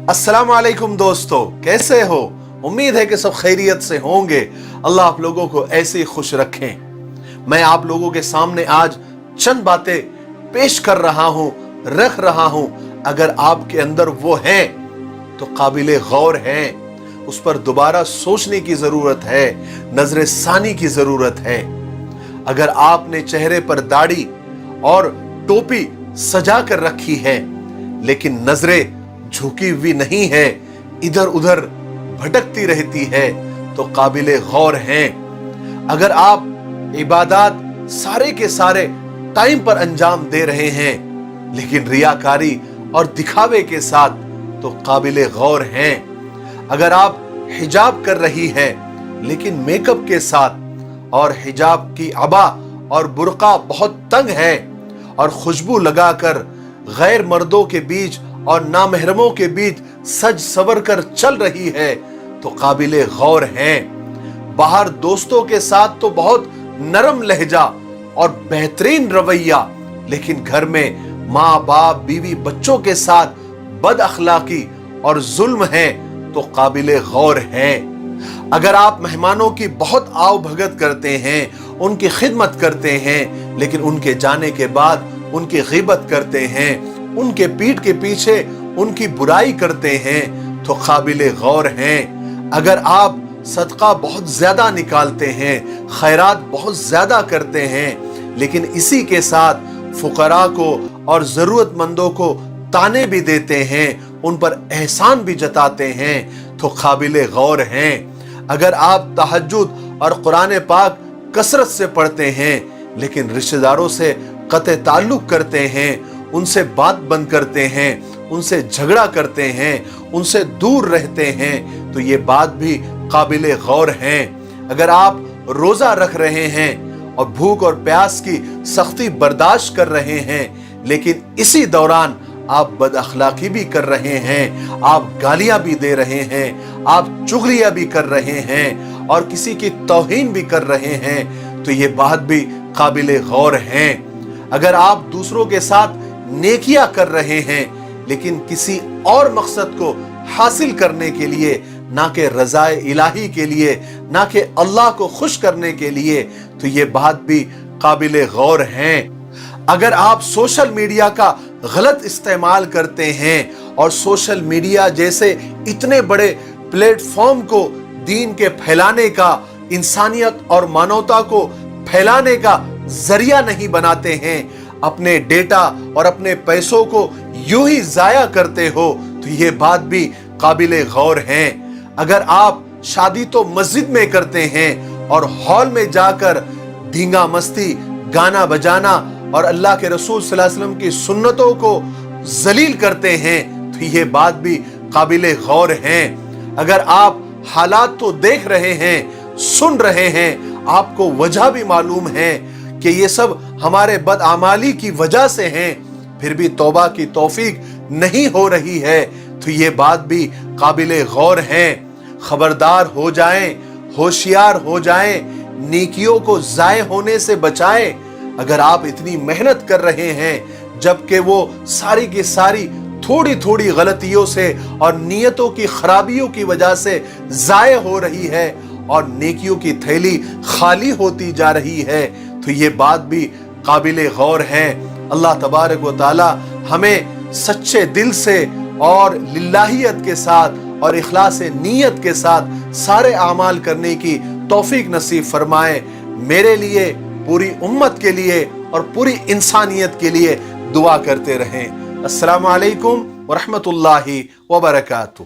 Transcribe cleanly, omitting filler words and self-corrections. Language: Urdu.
السلام علیکم دوستو، کیسے ہو؟ امید ہے کہ سب خیریت سے ہوں گے۔ اللہ آپ لوگوں کو ایسے ہی خوش رکھیں۔ میں آپ لوگوں کے سامنے آج چند باتیں پیش کر رہا ہوں، رکھ رہا ہوں۔ اگر آپ کے اندر وہ ہیں تو قابل غور ہیں، اس پر دوبارہ سوچنے کی ضرورت ہے، نظر ثانی کی ضرورت ہے۔ اگر آپ نے چہرے پر داڑھی اور ٹوپی سجا کر رکھی ہے لیکن نظریں جھکی ہوئی نہیں ہے، ادھر ادھر بھٹکتی رہتی ہے، تو قابل غور ہیں۔ اگر آپ عبادات سارے کے سارے ٹائم پر انجام دے رہے ہیں لیکن ریاکاری اور دکھاوے کے ساتھ، تو قابل غور ہیں۔ اگر آپ حجاب کر رہی ہے لیکن میک اپ کے ساتھ، اور حجاب کی عبا اور برقع بہت تنگ ہے، اور خوشبو لگا کر غیر مردوں کے بیچ اور نامحرموں کے بیچ سج سور کر چل رہی ہے، تو قابل غور ہیں۔ باہر دوستوں کے ساتھ تو بہت نرم لہجہ اور بہترین رویہ، لیکن گھر میں ماں باپ بیوی بچوں کے ساتھ بد اخلاقی اور ظلم ہے، تو قابل غور ہیں۔ اگر آپ مہمانوں کی بہت آؤ بھگت کرتے ہیں، ان کی خدمت کرتے ہیں، لیکن ان کے جانے کے بعد ان کی غیبت کرتے ہیں، ان کے پیٹھ کے پیچھے ان کی برائی کرتے ہیں، تو قابل غور ہیں۔ اگر آپ صدقہ بہت زیادہ نکالتے ہیں، خیرات بہت زیادہ کرتے ہیں، لیکن اسی کے ساتھ فقراء کو اور ضرورت مندوں کو تانے بھی دیتے ہیں، ان پر احسان بھی جتاتے ہیں، تو قابل غور ہیں۔ اگر آپ تہجد اور قرآن پاک کثرت سے پڑھتے ہیں لیکن رشتہ داروں سے قطع تعلق کرتے ہیں، ان سے بات بند کرتے ہیں، ان سے جھگڑا کرتے ہیں، ان سے دور رہتے ہیں، تو یہ بات بھی قابل غور ہیں۔ اگر آپ روزہ رکھ رہے ہیں اور بھوک اور پیاس کی سختی برداشت کر رہے ہیں، لیکن اسی دوران آپ بد اخلاقی بھی کر رہے ہیں، آپ گالیاں بھی دے رہے ہیں، آپ چغلیاں بھی کر رہے ہیں، اور کسی کی توہین بھی کر رہے ہیں، تو یہ بات بھی قابل غور ہیں۔ اگر آپ دوسروں کے ساتھ نیکیاں کر رہے ہیں لیکن کسی اور مقصد کو حاصل کرنے کے لیے، نہ کہ رضا الہی کے لیے، نہ کہ اللہ کو خوش کرنے کے لیے، تو یہ بات بھی قابل غور ہیں۔ اگر آپ سوشل میڈیا کا غلط استعمال کرتے ہیں اور سوشل میڈیا جیسے اتنے بڑے پلیٹ فارم کو دین کے پھیلانے کا، انسانیت اور مانوتا کو پھیلانے کا ذریعہ نہیں بناتے ہیں، اپنے ڈیٹا اور اپنے پیسوں کو یوں ہی ضائع کرتے ہو، تو یہ بات بھی قابل غور ہیں۔ اگر آپ شادی تو مسجد میں کرتے ہیں اور ہال میں جا کر دھینگا مستی، گانا بجانا اور اللہ کے رسول صلی اللہ علیہ وسلم کی سنتوں کو ذلیل کرتے ہیں، تو یہ بات بھی قابل غور ہیں۔ اگر آپ حالات تو دیکھ رہے ہیں، سن رہے ہیں، آپ کو وجہ بھی معلوم ہے کہ یہ سب ہمارے بدعمالی کی وجہ سے ہیں، پھر بھی توبہ کی توفیق نہیں ہو رہی ہے، تو یہ بات بھی قابل غور ہیں۔ خبردار ہو جائیں، ہوشیار ہو جائیں، نیکیوں کو ضائع ہونے سے بچائیں۔ اگر آپ اتنی محنت کر رہے ہیں جبکہ وہ ساری کی ساری تھوڑی تھوڑی غلطیوں سے اور نیتوں کی خرابیوں کی وجہ سے ضائع ہو رہی ہے اور نیکیوں کی تھیلی خالی ہوتی جا رہی ہے، تو یہ بات بھی قابل غور ہے۔ اللہ تبارک و تعالی ہمیں سچے دل سے اور للہیت کے ساتھ اور اخلاص نیت کے ساتھ سارے اعمال کرنے کی توفیق نصیب فرمائے۔ میرے لیے، پوری امت کے لیے اور پوری انسانیت کے لیے دعا کرتے رہیں۔ السلام علیکم ورحمۃ اللہ وبرکاتہ۔